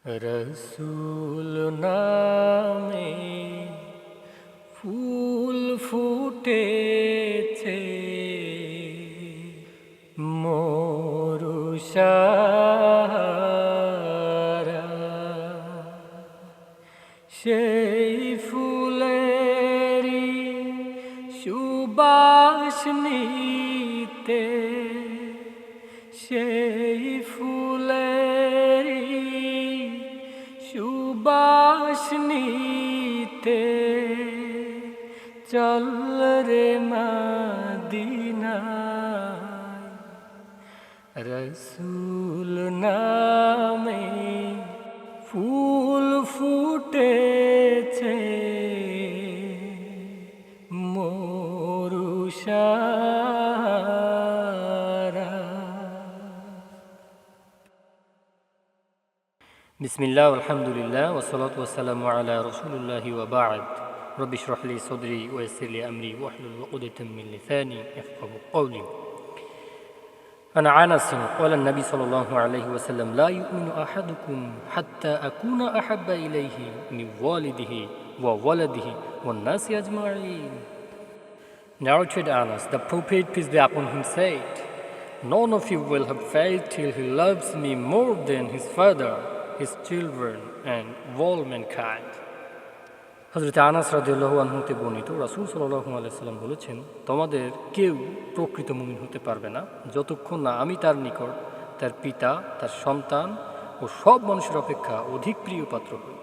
রসুল নামে ফুল ফুটেছে মরুষারা, সেই ফুলেরই সুবাস নিতে, সেই ফুলেরই সুবাস নিতে চল রে মদিনায়। রসুল নামে ফুল ফুটেছে মরুষারা। বিসমিল্লাহ আলহামদুলিল্লাহ ওয়াসসালাতু ওয়াসসালামু আলা রাসূলিল্লাহি ওয়া বা'দ। রব্বি ইশরাহ লি সাদরি ওয়া ইয়াসসির লি আমরি ওয়াহলুল উকদাতাম মিন লিসানি ইয়াফকাহু কওলি। عن أنس قال النبي صلى الله عليه وسلم لا يؤمن أحدكم حتى أكون أحب إليه من والده وولده والناس أجمعين. Narrated Anas, the Prophet, peace be upon him, said, "None of you will have faith till he loves me more than his father, his children, and all mankind." হযরত আনাস রাদিয়াল্লাহু আনহু হতে বর্ণিত, রাসূল সাল্লাল্লাহু আলাইহি সাল্লাম বলেছেন, তোমাদের কেউ প্রকৃত মুমিন হতে পারবে না যতক্ষণ না আমি তার নিকট তার পিতা, তার সন্তান ও সব মানুষের অপেক্ষা অধিক প্রিয় পাত্র হই।